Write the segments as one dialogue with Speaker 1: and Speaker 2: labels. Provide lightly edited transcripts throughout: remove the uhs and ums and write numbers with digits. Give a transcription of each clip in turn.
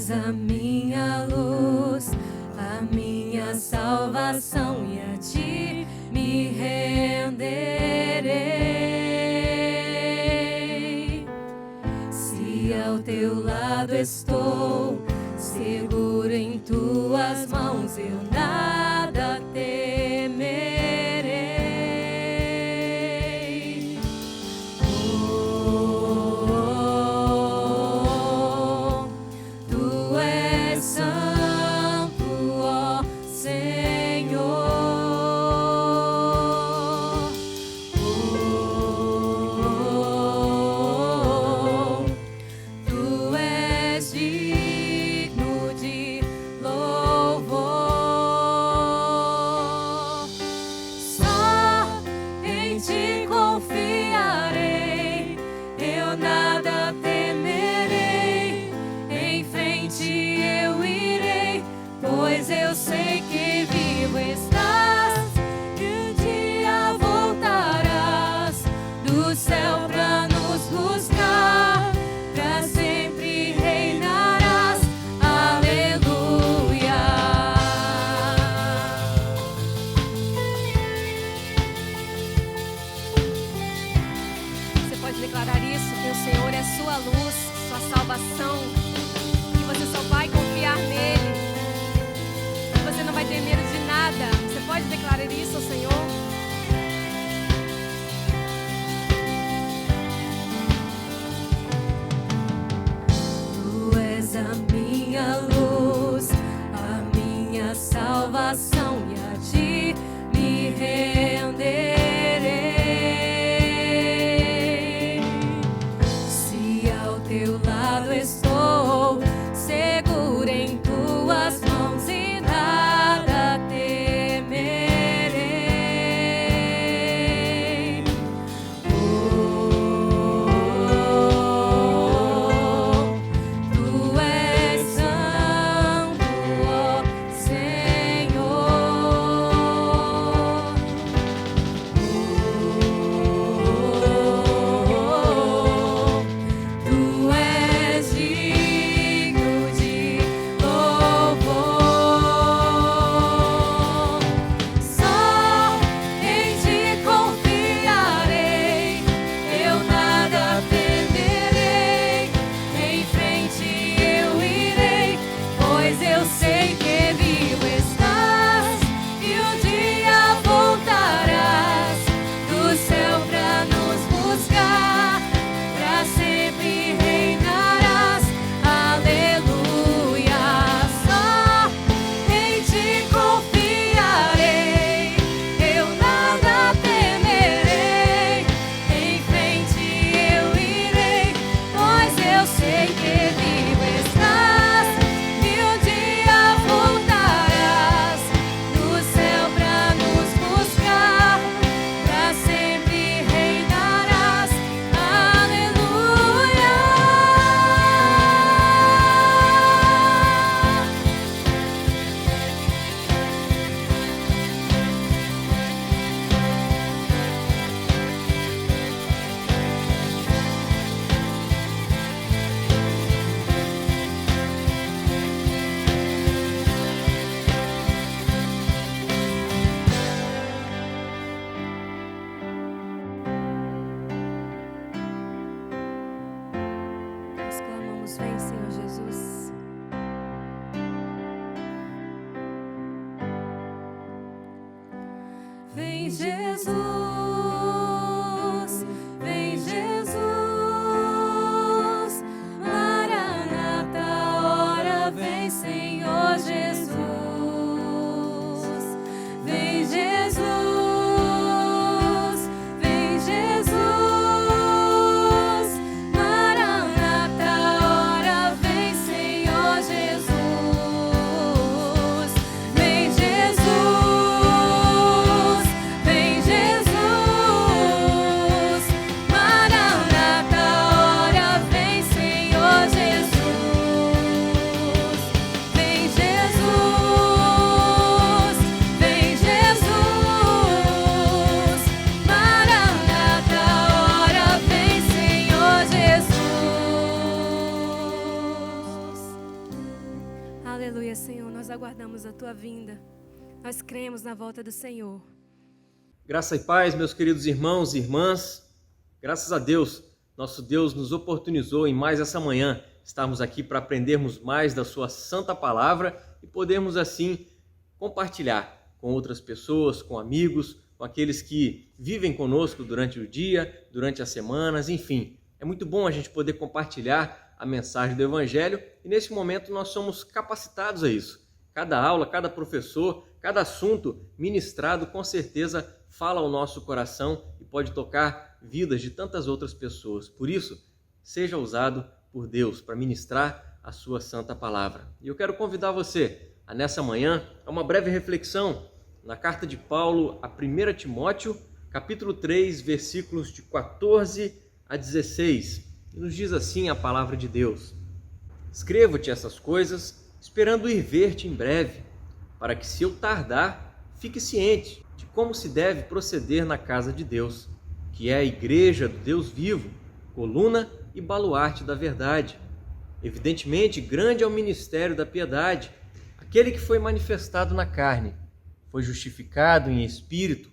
Speaker 1: A minha luz, a minha salvação, e a ti me renderei. Se ao teu lado estou, seguro em tuas mãos, eu nada temerei. Vem Jesus, vem Jesus, Maranata, ora vem Senhor Jesus, vem Jesus, vem Jesus, Aleluia, Senhor. Nós aguardamos a tua vinda. Nós cremos na volta do Senhor.
Speaker 2: Graça e paz, meus queridos irmãos e irmãs. Graças a Deus, nosso Deus nos oportunizou em mais essa manhã estarmos aqui para aprendermos mais da sua santa palavra e podermos assim compartilhar com outras pessoas, com amigos, com aqueles que vivem conosco durante o dia, durante as semanas, enfim. É muito bom a gente poder compartilhar a mensagem do Evangelho e nesse momento nós somos capacitados a isso. Cada aula, cada professor, cada assunto ministrado com certeza fala ao nosso coração e pode tocar vidas de tantas outras pessoas. Por isso, seja usado por Deus para ministrar a sua santa palavra. E eu quero convidar você a nessa manhã a uma breve reflexão na carta de Paulo a 1 Timóteo, capítulo 3, versículos de 14 a 16. E nos diz assim a palavra de Deus: Escrevo-te essas coisas, esperando ir ver-te em breve, para que, se eu tardar, fique ciente de como se deve proceder na casa de Deus, que é a igreja do Deus vivo, coluna e baluarte da verdade. Evidentemente, grande é o ministério da piedade. Aquele que foi manifestado na carne, foi justificado em espírito,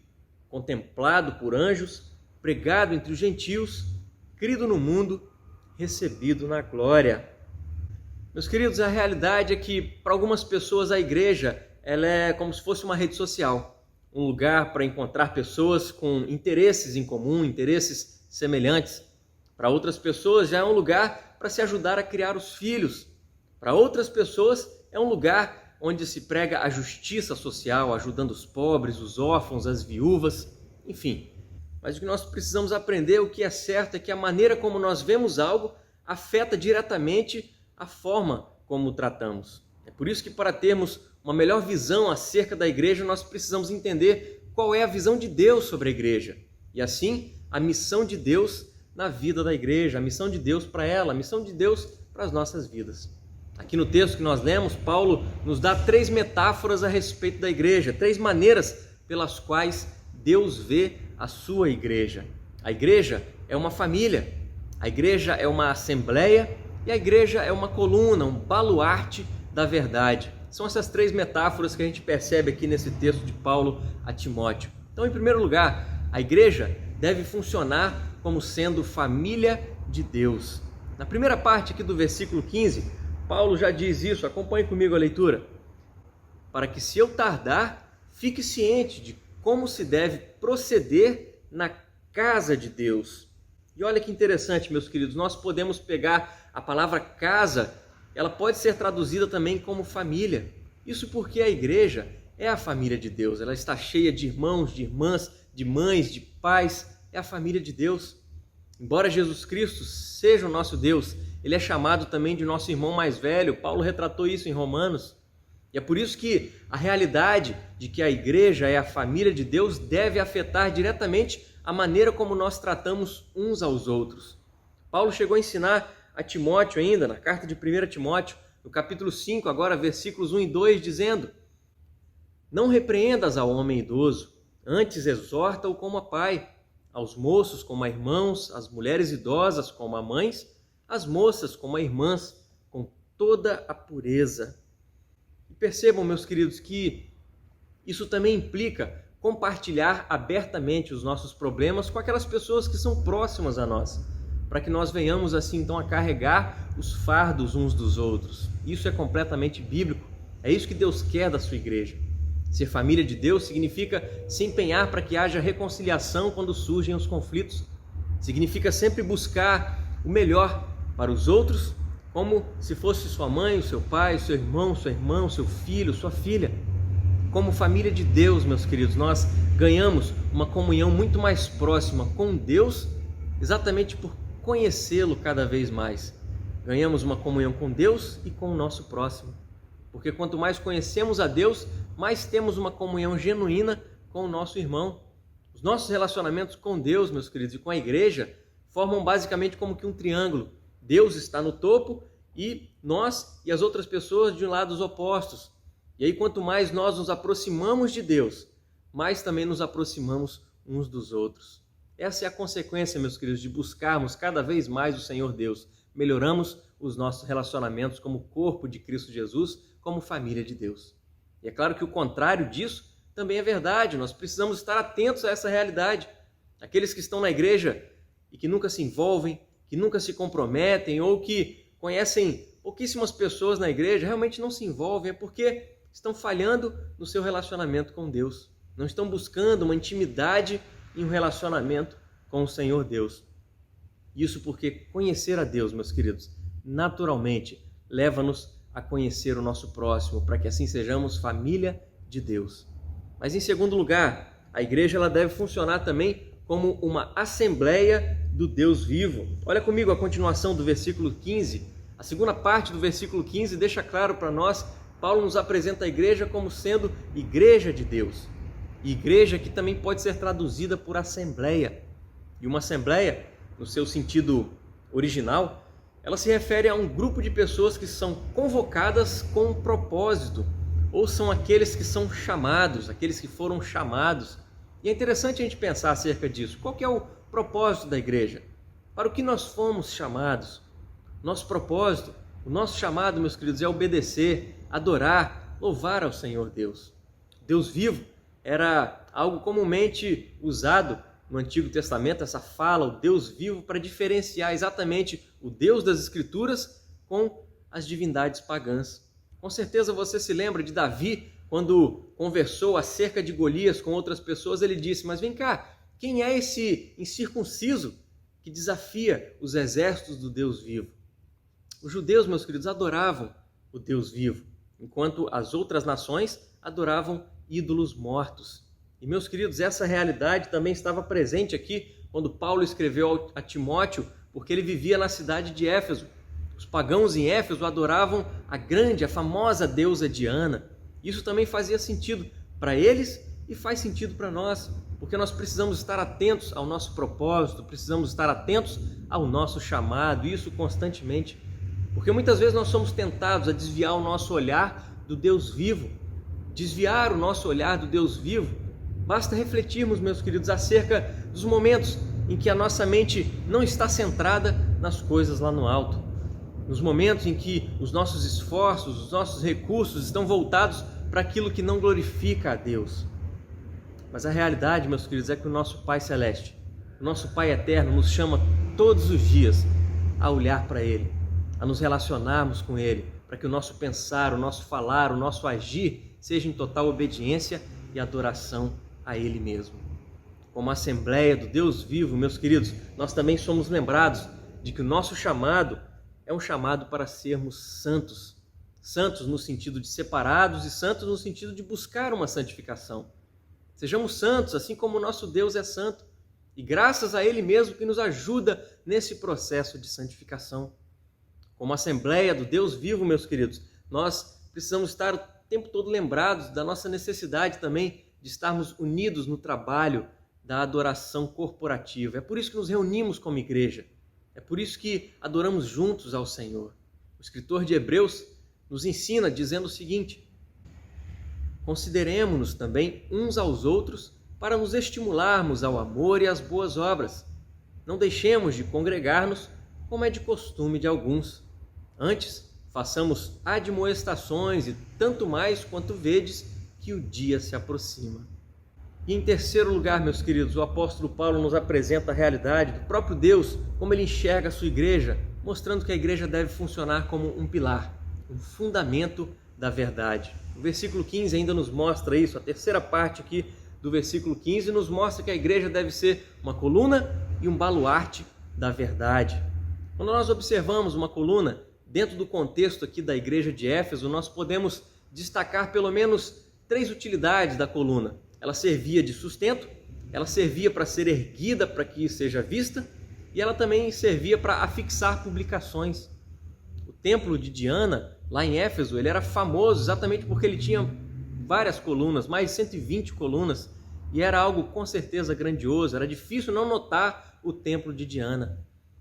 Speaker 2: contemplado por anjos, pregado entre os gentios, crido no mundo, recebido na glória. Meus queridos, a realidade é que para algumas pessoas a igreja ela é como se fosse uma rede social, um lugar para encontrar pessoas com interesses em comum, interesses semelhantes. Para outras pessoas já é um lugar para se ajudar a criar os filhos. Para outras pessoas é um lugar onde se prega a justiça social, ajudando os pobres, os órfãos, as viúvas, enfim. Mas o que nós precisamos aprender, o que é certo, é que a maneira como nós vemos algo afeta diretamente a forma como o tratamos. É por isso que, para termos uma melhor visão acerca da igreja, nós precisamos entender qual é a visão de Deus sobre a igreja. E assim, a missão de Deus na vida da igreja, a missão de Deus para ela, a missão de Deus para as nossas vidas. Aqui no texto que nós lemos, Paulo nos dá 3 metáforas a respeito da igreja, 3 maneiras pelas quais Deus vê a sua igreja. A igreja é uma família, a igreja é uma assembleia e a igreja é uma coluna, um baluarte da verdade. São essas 3 metáforas que a gente percebe aqui nesse texto de Paulo a Timóteo. Então, em primeiro lugar, a igreja deve funcionar como sendo família de Deus. Na primeira parte aqui do versículo 15, Paulo já diz isso, acompanhe comigo a leitura. Para que, se eu tardar, fique ciente de como se deve proceder na casa de Deus. E olha que interessante, meus queridos, nós podemos pegar a palavra casa, ela pode ser traduzida também como família. Isso porque a igreja é a família de Deus, ela está cheia de irmãos, de irmãs, de mães, de pais, é a família de Deus. Embora Jesus Cristo seja o nosso Deus, ele é chamado também de nosso irmão mais velho. Paulo retratou isso em Romanos. E é por isso que a realidade de que a igreja é a família de Deus deve afetar diretamente a maneira como nós tratamos uns aos outros. Paulo chegou a ensinar a Timóteo ainda, na carta de 1 Timóteo, no capítulo 5, agora versículos 1 e 2, dizendo: Não repreendas ao homem idoso, antes exorta-o como a pai, aos moços como a irmãos, às mulheres idosas como a mães, as moças como a irmãs, com toda a pureza. E percebam, meus queridos, que isso também implica compartilhar abertamente os nossos problemas com aquelas pessoas que são próximas a nós, para que nós venhamos assim então a carregar os fardos uns dos outros. Isso é completamente bíblico, é isso que Deus quer da sua igreja. Ser família de Deus significa se empenhar para que haja reconciliação quando surgem os conflitos, significa sempre buscar o melhor para os outros, como se fosse sua mãe, o seu pai, o seu irmão, sua irmã, o seu filho, sua filha. Como família de Deus, meus queridos, nós ganhamos uma comunhão muito mais próxima com Deus, exatamente por conhecê-lo cada vez mais. Ganhamos uma comunhão com Deus e com o nosso próximo. Porque quanto mais conhecemos a Deus, mais temos uma comunhão genuína com o nosso irmão. Os nossos relacionamentos com Deus, meus queridos, e com a igreja, formam basicamente como que um triângulo. Deus está no topo e nós e as outras pessoas de lados opostos. E aí, quanto mais nós nos aproximamos de Deus, mais também nos aproximamos uns dos outros. Essa é a consequência, meus queridos, de buscarmos cada vez mais o Senhor Deus. Melhoramos os nossos relacionamentos como corpo de Cristo Jesus, como família de Deus. E é claro que o contrário disso também é verdade, nós precisamos estar atentos a essa realidade. Aqueles que estão na igreja e que nunca se envolvem, que nunca se comprometem ou que conhecem pouquíssimas pessoas na igreja, realmente não se envolvem, é porque estão falhando no seu relacionamento com Deus. Não estão buscando uma intimidade em um relacionamento com o Senhor Deus. Isso porque conhecer a Deus, meus queridos, naturalmente leva-nos a conhecer o nosso próximo, para que assim sejamos família de Deus. Mas em segundo lugar, a igreja ela deve funcionar também como uma assembleia do Deus vivo. Olha comigo a continuação do versículo 15. A segunda parte do versículo 15 deixa claro para nós, Paulo nos apresenta a igreja como sendo igreja de Deus. Igreja que também pode ser traduzida por assembleia. E uma assembleia, no seu sentido original, ela se refere a um grupo de pessoas que são convocadas com um propósito, ou são aqueles que são chamados, aqueles que foram chamados. E é interessante a gente pensar acerca disso. Qual que é o propósito da igreja? Para o que nós fomos chamados? Nosso propósito, o nosso chamado, meus queridos, é obedecer, adorar, louvar ao Senhor Deus. Deus vivo era algo comumente usado no Antigo Testamento, essa fala, o Deus vivo, para diferenciar exatamente o Deus das Escrituras com as divindades pagãs. Com certeza você se lembra de Davi, quando conversou acerca de Golias com outras pessoas, ele disse, mas vem cá, quem é esse incircunciso que desafia os exércitos do Deus vivo? Os judeus, meus queridos, adoravam o Deus vivo, enquanto as outras nações adoravam ídolos mortos. E, meus queridos, essa realidade também estava presente aqui quando Paulo escreveu a Timóteo, porque ele vivia na cidade de Éfeso. Os pagãos em Éfeso adoravam a grande, a famosa deusa Diana. Isso também fazia sentido para eles e faz sentido para nós, porque nós precisamos estar atentos ao nosso propósito, precisamos estar atentos ao nosso chamado, isso constantemente. Porque muitas vezes nós somos tentados a desviar o nosso olhar do Deus vivo, desviar o nosso olhar do Deus vivo. Basta refletirmos, meus queridos, acerca dos momentos em que a nossa mente não está centrada nas coisas lá no alto. Nos momentos em que os nossos esforços, os nossos recursos estão voltados para aquilo que não glorifica a Deus. Mas a realidade, meus queridos, é que o nosso Pai Celeste, o nosso Pai Eterno, nos chama todos os dias a olhar para Ele, a nos relacionarmos com Ele, para que o nosso pensar, o nosso falar, o nosso agir seja em total obediência e adoração a Ele mesmo. Como Assembleia do Deus vivo, meus queridos, nós também somos lembrados de que o nosso chamado é um chamado para sermos santos. Santos no sentido de separados e santos no sentido de buscar uma santificação. Sejamos santos, assim como o nosso Deus é santo. E graças a Ele mesmo que nos ajuda nesse processo de santificação. Como Assembleia do Deus vivo, meus queridos, nós precisamos estar o tempo todo lembrados da nossa necessidade também de estarmos unidos no trabalho da adoração corporativa. É por isso que nos reunimos como igreja. É por isso que adoramos juntos ao Senhor. O escritor de Hebreus nos ensina dizendo o seguinte: consideremo-nos também uns aos outros para nos estimularmos ao amor e às boas obras. Não deixemos de congregar-nos, como é de costume de alguns. Antes, façamos admoestações e tanto mais quanto vedes que o dia se aproxima. E em terceiro lugar, meus queridos, o apóstolo Paulo nos apresenta a realidade do próprio Deus, como ele enxerga a sua igreja, mostrando que a igreja deve funcionar como um pilar, um fundamento da verdade. O versículo 15 ainda nos mostra isso, a terceira parte aqui do versículo 15 nos mostra que a igreja deve ser uma coluna e um baluarte da verdade. Quando nós observamos uma coluna, dentro do contexto aqui da igreja de Éfeso, nós podemos destacar pelo menos 3 utilidades da coluna. Ela servia de sustento, ela servia para ser erguida para que seja vista e ela também servia para afixar publicações. O templo de Diana, lá em Éfeso, ele era famoso exatamente porque ele tinha várias colunas, mais de 120 colunas, e era algo com certeza grandioso, era difícil não notar o templo de Diana.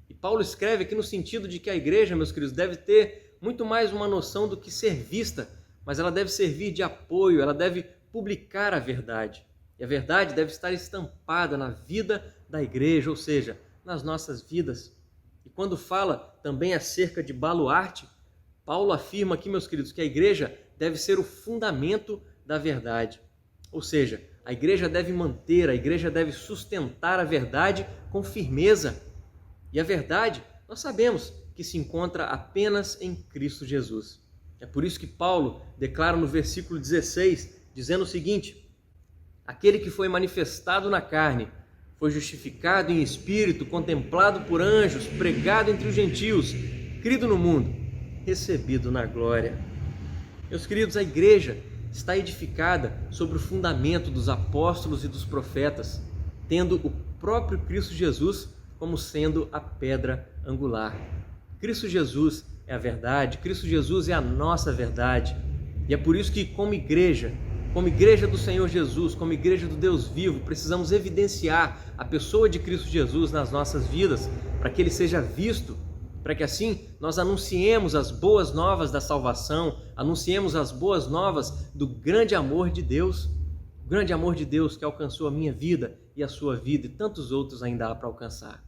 Speaker 2: E Paulo escreve aqui no sentido de que a igreja, meus queridos, deve ter muito mais uma noção do que ser vista, mas ela deve servir de apoio, ela deve publicar a verdade. E a verdade deve estar estampada na vida da igreja, ou seja, nas nossas vidas. E quando fala também acerca de baluarte, Paulo afirma aqui, meus queridos, que a igreja deve ser o fundamento da verdade. Ou seja, a igreja deve manter, a igreja deve sustentar a verdade com firmeza. E a verdade, nós sabemos que se encontra apenas em Cristo Jesus. É por isso que Paulo declara no versículo 16, dizendo o seguinte: aquele que foi manifestado na carne, foi justificado em espírito, contemplado por anjos, pregado entre os gentios, crido no mundo, recebido na glória. Meus queridos, a igreja está edificada sobre o fundamento dos apóstolos e dos profetas, tendo o próprio Cristo Jesus como sendo a pedra angular. Cristo Jesus é a verdade, Cristo Jesus é a nossa verdade. E é por isso que, como igreja do Senhor Jesus, como igreja do Deus vivo, precisamos evidenciar a pessoa de Cristo Jesus nas nossas vidas, para que Ele seja visto, para que assim nós anunciemos as boas novas da salvação, anunciemos as boas novas do grande amor de Deus, o grande amor de Deus que alcançou a minha vida e a sua vida, e tantos outros ainda há para alcançar.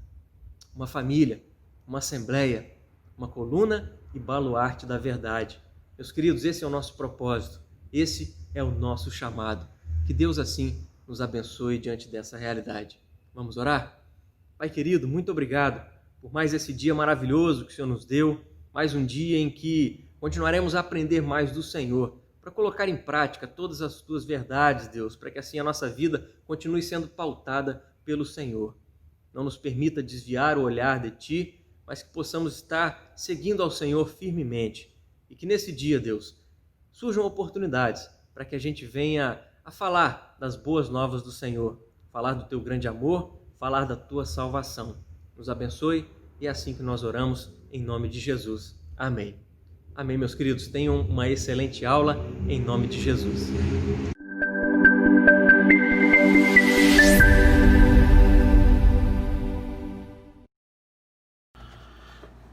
Speaker 2: Uma família, uma assembleia, uma coluna e baluarte da verdade. Meus queridos, esse é o nosso propósito, esse é o nosso chamado. Que Deus assim nos abençoe diante dessa realidade. Vamos orar? Pai querido, muito obrigado por mais esse dia maravilhoso que o Senhor nos deu, mais um dia em que continuaremos a aprender mais do Senhor, para colocar em prática todas as Tuas verdades, Deus, para que assim a nossa vida continue sendo pautada pelo Senhor. Não nos permita desviar o olhar de Ti, mas que possamos estar seguindo ao Senhor firmemente. E que nesse dia, Deus, surjam oportunidades para que a gente venha a falar das boas novas do Senhor, falar do Teu grande amor, falar da Tua salvação. Nos abençoe e é assim que nós oramos em nome de Jesus. Amém. Amém, meus queridos. Tenham uma excelente aula em nome de Jesus.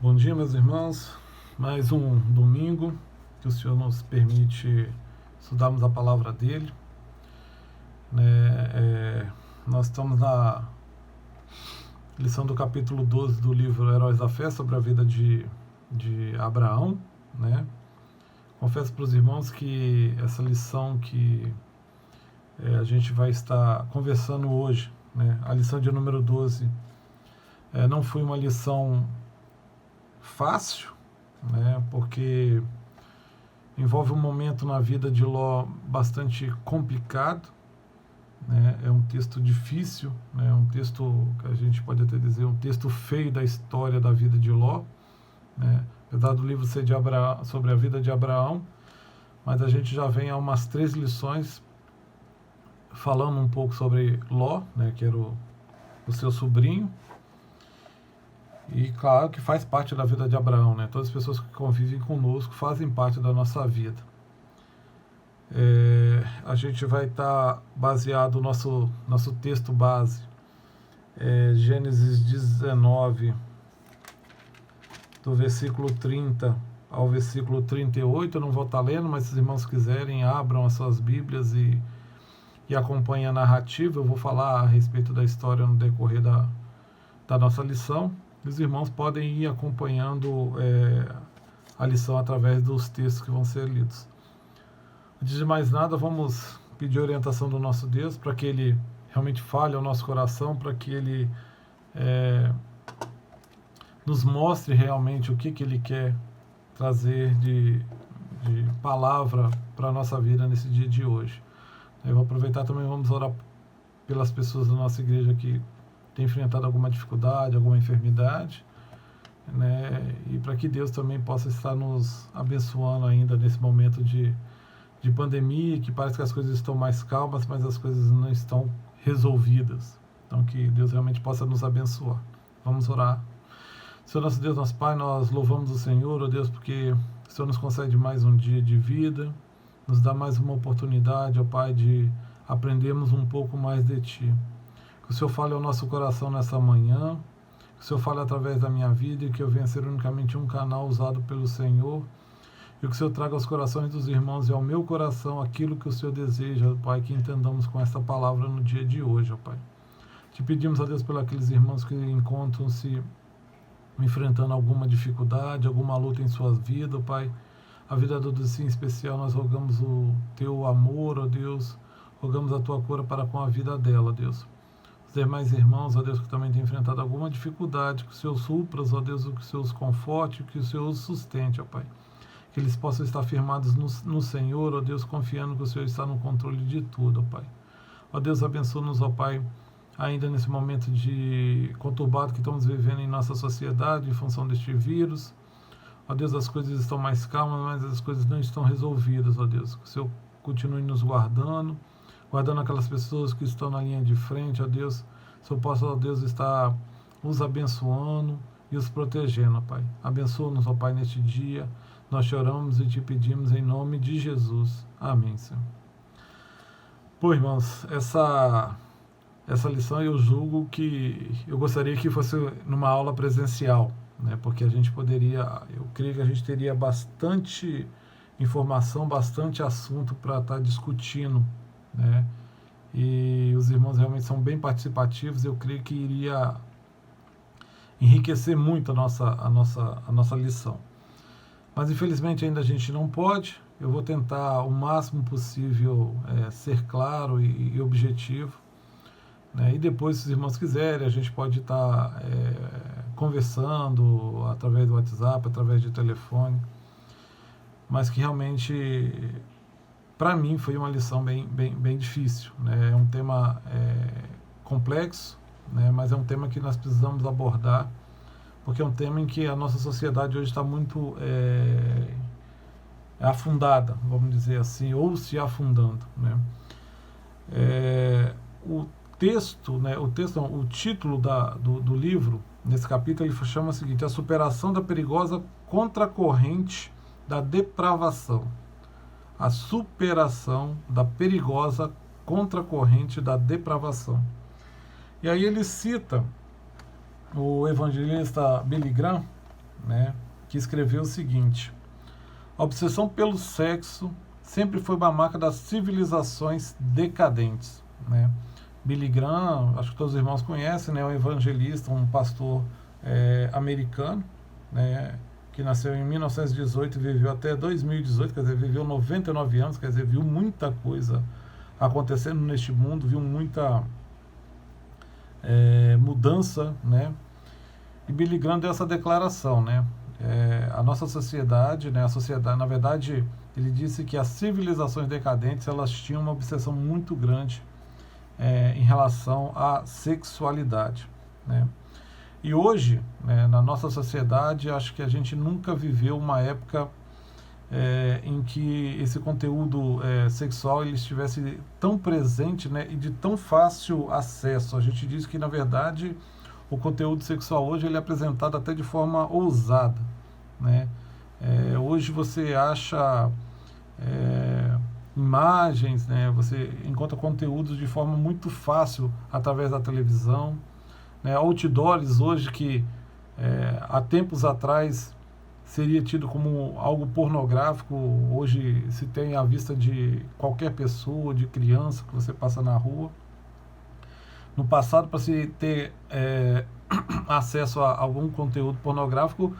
Speaker 3: Bom dia, meus irmãos. Mais um domingo que o Senhor nos permite estudarmos a palavra dele. Nós estamos na lição do capítulo 12 do livro Heróis da Fé, sobre a vida de Abraão. Confesso para os irmãos que essa lição que a gente vai estar conversando hoje, a lição de número 12, não foi uma lição fácil, porque envolve um momento na vida de Ló bastante complicado. É um texto difícil, um texto que a gente pode até dizer um texto feio da história da vida de Ló, apesar do livro ser sobre a vida de Abraão, mas a gente já vem a umas 3 lições falando um pouco sobre Ló, que era o seu sobrinho, e claro que faz parte da vida de Abraão, todas as pessoas que convivem conosco fazem parte da nossa vida. A gente vai estar baseado no nosso texto base, Gênesis 19, do versículo 30 ao versículo 38. Eu não vou estar lendo, mas se os irmãos quiserem, abram as suas Bíblias e acompanhem a narrativa. Eu vou falar a respeito da história no decorrer da nossa lição. Os irmãos podem ir acompanhando a lição através dos textos que vão ser lidos. Antes de mais nada, vamos pedir orientação do nosso Deus para que Ele realmente fale ao nosso coração, para que Ele nos mostre realmente o que Ele quer trazer de palavra para a nossa vida nesse dia de hoje. Eu vou aproveitar também, vamos orar pelas pessoas da nossa igreja que têm enfrentado alguma dificuldade, alguma enfermidade, e para que Deus também possa estar nos abençoando ainda nesse momento de pandemia, que parece que as coisas estão mais calmas, mas as coisas não estão resolvidas. Então que Deus realmente possa nos abençoar. Vamos orar. Senhor nosso Deus, nosso Pai, nós louvamos o Senhor, ó Deus, porque o Senhor nos concede mais um dia de vida, nos dá mais uma oportunidade, ó Pai, de aprendermos um pouco mais de Ti. Que o Senhor fale ao nosso coração nessa manhã, que o Senhor fale através da minha vida e que eu venha ser unicamente um canal usado pelo Senhor, e que o Senhor traga aos corações dos irmãos e ao meu coração aquilo que o Senhor deseja, Pai, que entendamos com esta palavra no dia de hoje, ó Pai. Te pedimos, ó Deus, pelos aqueles irmãos que encontram-se enfrentando alguma dificuldade, alguma luta em sua vida, Pai. A vida do Dulcinho em especial, nós rogamos o Teu amor, ó Deus, rogamos a Tua cura para com a vida dela, Deus. Os demais irmãos, ó Deus, que também têm enfrentado alguma dificuldade, que o Senhor supras, ó Deus, que o Senhor os conforte, que o Senhor os sustente, ó Pai. Que eles possam estar firmados no Senhor, ó Deus, confiando que o Senhor está no controle de tudo, ó Pai. Ó Deus, abençoa-nos, ó Pai, ainda nesse momento de conturbado que estamos vivendo em nossa sociedade, em função deste vírus. Ó Deus, as coisas estão mais calmas, mas as coisas não estão resolvidas, ó Deus. Que o Senhor continue nos guardando aquelas pessoas que estão na linha de frente, ó Deus. Que o Senhor possa, ó Deus, estar os abençoando e os protegendo, ó Pai. Abençoa-nos, ó Pai, neste dia. Nós choramos e te pedimos em nome de Jesus. Amém, Senhor. Bom, irmãos, essa lição eu julgo que eu gostaria que fosse numa aula presencial, né? Porque a gente poderia, eu creio que a gente teria bastante informação, bastante assunto para estar discutindo, né? E os irmãos realmente são bem participativos, eu creio que iria enriquecer muito a nossa lição. Mas infelizmente ainda a gente não pode. Eu vou tentar o máximo possível ser claro e objetivo, né? E depois, se os irmãos quiserem, a gente pode estar conversando através do WhatsApp, através de telefone, mas que realmente, para mim, foi uma lição bem difícil, né? É um tema complexo, né? Mas é um tema que nós precisamos abordar, porque é um tema em que a nossa sociedade hoje está muito afundada, vamos dizer assim, ou se afundando, né? O título do livro, nesse capítulo, ele chama o seguinte: a superação da perigosa contracorrente da depravação. A superação da perigosa contracorrente da depravação. E aí ele cita o evangelista Billy Graham, né, que escreveu o seguinte: a obsessão pelo sexo sempre foi uma marca das civilizações decadentes, né? Billy Graham, acho que todos os irmãos conhecem, né, um evangelista, um pastor americano, né, que nasceu em 1918 e viveu até 2018, quer dizer, viveu 99 anos, quer dizer, viu muita coisa acontecendo neste mundo, viu muita mudança, né? E Billy Graham deu essa declaração, né? A nossa sociedade, né? A sociedade, na verdade, ele disse que as civilizações decadentes, elas tinham uma obsessão muito grande em relação à sexualidade, né? E hoje, né, na nossa sociedade, acho que a gente nunca viveu uma época em que esse conteúdo sexual ele estivesse tão presente, né, e de tão fácil acesso. A gente diz que, na verdade, o conteúdo sexual hoje ele é apresentado até de forma ousada, né? Hoje você acha imagens, né, você encontra conteúdos de forma muito fácil através da televisão, né? Outdoors hoje que há tempos atrás seria tido como algo pornográfico, hoje se tem à vista de qualquer pessoa, de criança que você passa na rua. No passado, para se ter acesso a algum conteúdo pornográfico,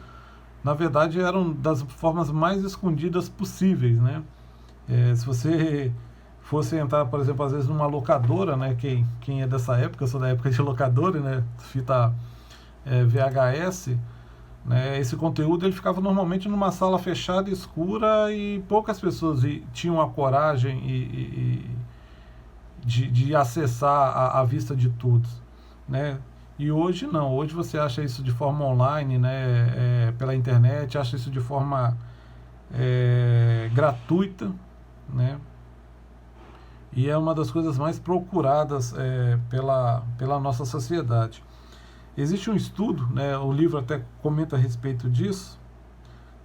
Speaker 3: na verdade eram das formas mais escondidas possíveis, né? Se você fosse entrar, por exemplo, às vezes numa locadora, né? Quem é dessa época, eu sou da época de locadora, né? Fita VHS, né? Esse conteúdo ele ficava normalmente numa sala fechada, escura, e poucas pessoas tinham a coragem de acessar a vista de todos, né? E hoje não, hoje você acha isso de forma online, né? Pela internet, acha isso de forma gratuita, né? E é uma das coisas mais procuradas pela nossa sociedade. Existe um estudo, né, o livro até comenta a respeito disso,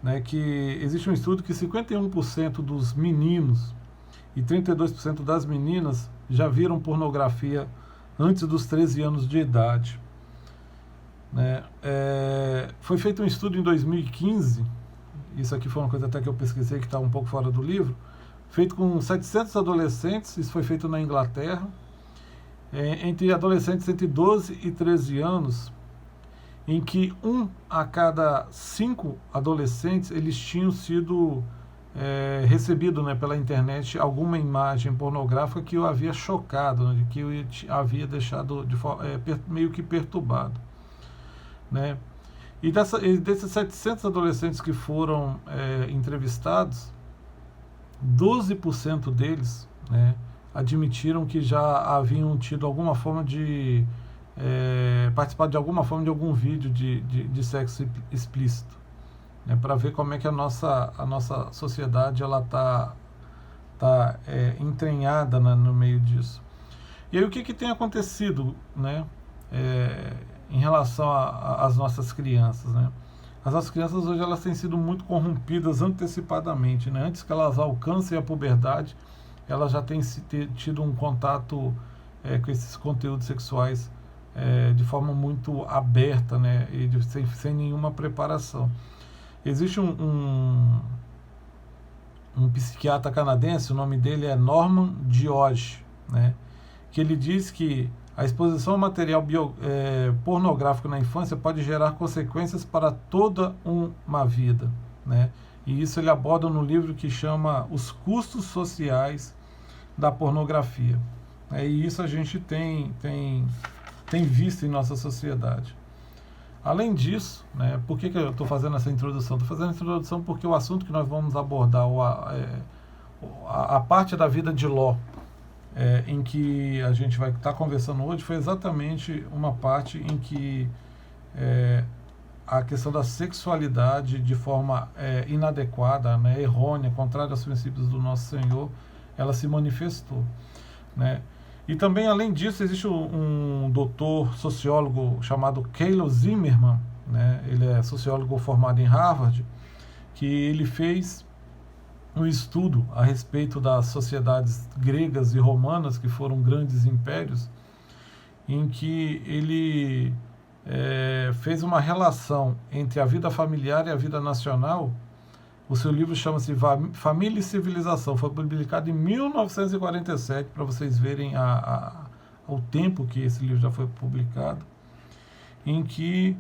Speaker 3: né, que existe um estudo que 51% dos meninos e 32% das meninas já viram pornografia antes dos 13 anos de idade, né? Foi feito um estudo em 2015, isso aqui foi uma coisa até que eu pesquisei que está um pouco fora do livro, feito com 700 adolescentes, isso foi feito na Inglaterra, entre adolescentes entre 12 e 13 anos, em que 1 a cada 5 adolescentes eles tinham sido recebido, né, pela internet alguma imagem pornográfica que o havia chocado, né, que o havia deixado meio que perturbado, né? E desses 700 adolescentes que foram entrevistados, 12% deles, né, admitiram que já haviam tido alguma forma de participado de alguma forma de algum vídeo de sexo explícito, né, para ver como é que a nossa sociedade ela tá entranhada, né, no meio disso. E aí o que tem acontecido, né, em relação às nossas crianças, né? As nossas crianças hoje elas têm sido muito corrompidas antecipadamente, né? Antes que elas alcancem a puberdade, elas já têm tido um contato com esses conteúdos sexuais de forma muito aberta, né? E sem nenhuma preparação. Existe um psiquiatra canadense, o nome dele é Norman Dioge, né? Que ele diz que a exposição a material pornográfico na infância pode gerar consequências para toda uma vida, né? E isso ele aborda no livro que chama Os Custos Sociais da Pornografia. E isso a gente tem visto em nossa sociedade. Além disso, né, por que eu estou fazendo essa introdução? Estou fazendo essa introdução porque o assunto que nós vamos abordar, a parte da vida de Ló, em que a gente vai estar conversando hoje, foi exatamente uma parte em que a questão da sexualidade de forma inadequada, né, errônea, contrária aos princípios do nosso Senhor, ela se manifestou, né? E também, além disso, existe um doutor sociólogo chamado Keilo Zimmerman, né? Ele é sociólogo formado em Harvard, que ele fez um estudo a respeito das sociedades gregas e romanas, que foram grandes impérios, em que ele fez uma relação entre a vida familiar e a vida nacional. O seu livro chama-se Família e Civilização, foi publicado em 1947, para vocês verem o tempo que esse livro já foi publicado, em que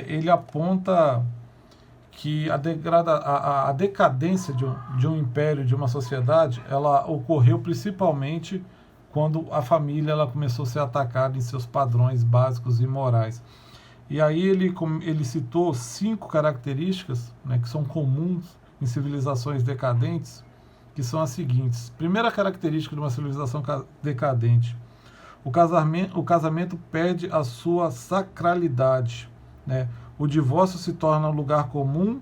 Speaker 3: ele aponta que a decadência de um império, de uma sociedade, ela ocorreu principalmente quando a família ela começou a ser atacada em seus padrões básicos e morais. E aí ele citou 5 características, né, que são comuns em civilizações decadentes, que são as seguintes. Primeira característica de uma civilização decadente: o casamento perde a sua sacralidade, né? O divórcio se torna um lugar comum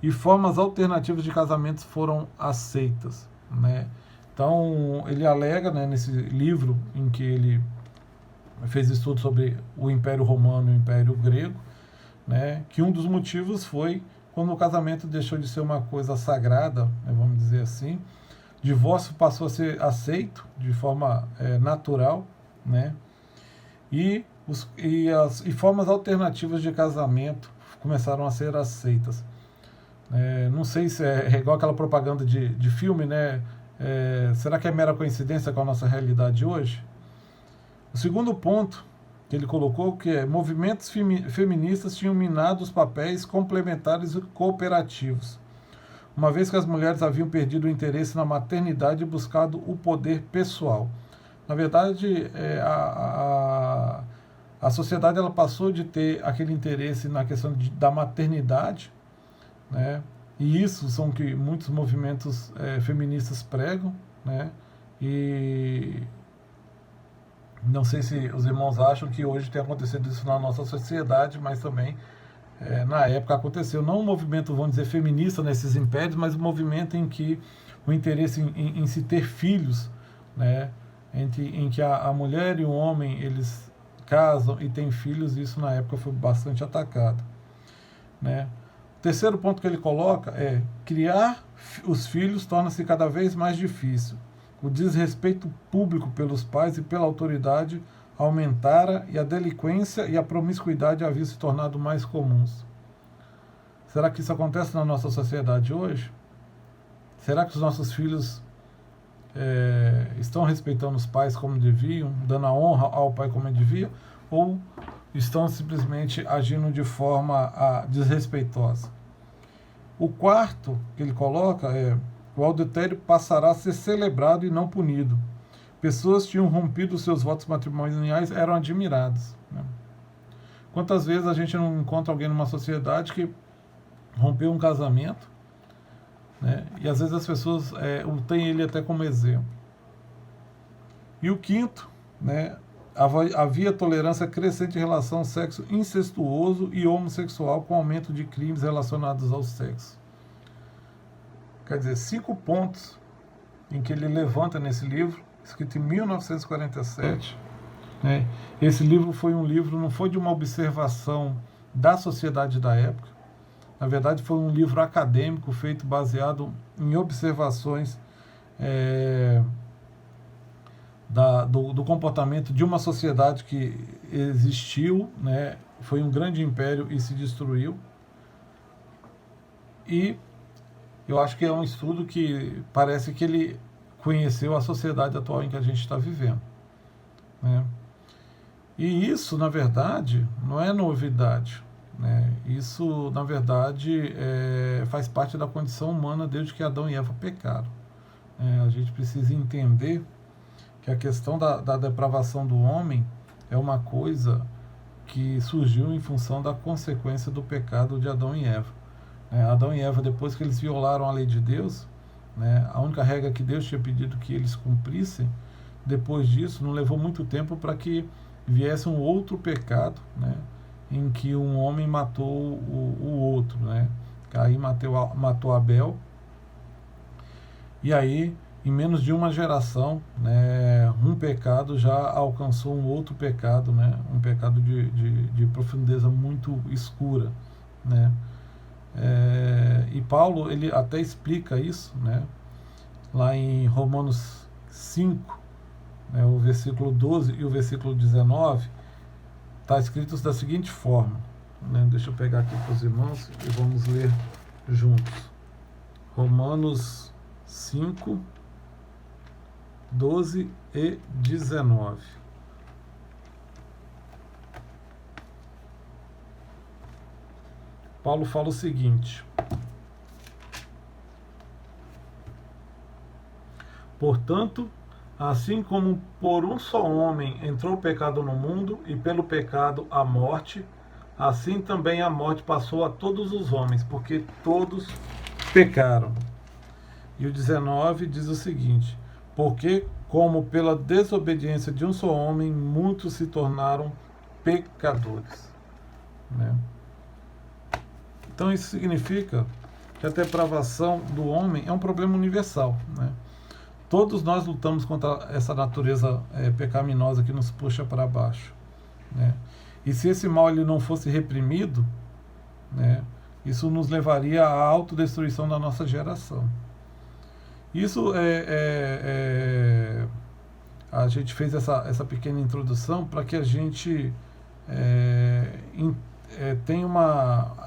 Speaker 3: e formas alternativas de casamentos foram aceitas, né? Então, ele alega, né, nesse livro em que ele fez estudo sobre o Império Romano e o Império Grego, né, que um dos motivos foi quando o casamento deixou de ser uma coisa sagrada, né, vamos dizer assim, divórcio passou a ser aceito de forma natural, né, e formas alternativas de casamento começaram a ser aceitas. Não sei se é igual aquela propaganda de filme, né? Será que é mera coincidência com a nossa realidade hoje? O segundo ponto que ele colocou, que movimentos feministas tinham minado os papéis complementares e cooperativos, uma vez que as mulheres haviam perdido o interesse na maternidade e buscado o poder pessoal. Na verdade, a sociedade ela passou de ter aquele interesse na questão da maternidade, né? E isso são que muitos movimentos feministas pregam, né? E não sei se os irmãos acham que hoje tem acontecido isso na nossa sociedade, mas também na época aconteceu. Não um movimento, vamos dizer, feminista nesses impérios, mas um movimento em que o interesse em se ter filhos, né? Em que a mulher e o homem eles casam e têm filhos, isso na época foi bastante atacado, né? O terceiro ponto que ele coloca é: criar os filhos torna-se cada vez mais difícil. O desrespeito público pelos pais e pela autoridade aumentara e a delinquência e a promiscuidade haviam se tornado mais comuns. Será que isso acontece na nossa sociedade hoje? Será que os nossos filhos estão respeitando os pais como deviam, dando a honra ao pai como devia? Ou estão simplesmente agindo de forma desrespeitosa. O quarto que ele coloca é: o adultério passará a ser celebrado e não punido. Pessoas que tinham rompido seus votos matrimoniais eram admiradas, né? Quantas vezes a gente não encontra alguém numa sociedade que rompeu um casamento, né? E às vezes as pessoas têm ele até como exemplo. E o quinto, né? Havia tolerância crescente em relação ao sexo incestuoso e homossexual, com aumento de crimes relacionados ao sexo. Quer dizer, 5 pontos em que ele levanta nesse livro, escrito em 1947. Né? Esse livro foi um livro, não foi de uma observação da sociedade da época. Na verdade, foi um livro acadêmico feito baseado em observações do comportamento de uma sociedade que existiu, né? Foi um grande império e se destruiu. E eu acho que é um estudo que parece que ele conheceu a sociedade atual em que a gente está vivendo, né? E isso, na verdade, não é novidade, né? Isso, na verdade, faz parte da condição humana desde que Adão e Eva pecaram. A gente precisa entender que a questão da depravação do homem é uma coisa que surgiu em função da consequência do pecado de Adão e Eva. Adão e Eva, depois que eles violaram a lei de Deus, né, a única regra que Deus tinha pedido que eles cumprissem, depois disso, não levou muito tempo para que viesse um outro pecado, né, em que um homem matou o outro, né? Caim matou Abel, e aí, em menos de uma geração, né, um pecado já alcançou um outro pecado, né, um pecado de profundeza muito escura, né? E Paulo, ele até explica isso, né, lá em Romanos 5, né, o versículo 12 e o versículo 19, está escrito da seguinte forma, né? Deixa eu pegar aqui para os irmãos e vamos ler juntos. Romanos 5, 12 e 19. Paulo fala o seguinte: portanto, assim como por um só homem entrou o pecado no mundo, e pelo pecado a morte, assim também a morte passou a todos os homens, porque todos pecaram. E o 19 diz o seguinte: porque, como pela desobediência de um só homem, muitos se tornaram pecadores, né? Então isso significa que a depravação do homem é um problema universal, né? Todos nós lutamos contra essa natureza pecaminosa que nos puxa para baixo, né? E se esse mal ele não fosse reprimido, né, isso nos levaria à autodestruição da nossa geração. Isso a gente fez essa pequena introdução para que a gente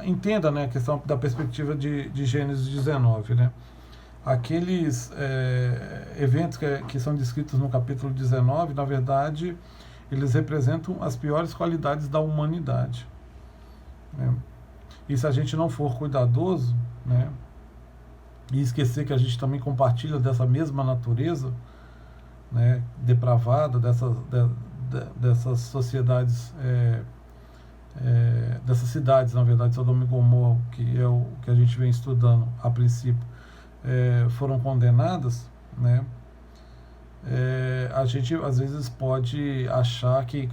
Speaker 3: entenda, né, a questão da perspectiva de Gênesis 19, né? Aqueles eventos que são descritos no capítulo 19, na verdade, eles representam as piores qualidades da humanidade, né? E se a gente não for cuidadoso, né, e esquecer que a gente também compartilha dessa mesma natureza, né, depravada, dessas sociedades, dessas cidades, na verdade, Sodoma e Gomorra, que é o que a gente vem estudando a princípio, foram condenadas, né? A gente às vezes pode achar que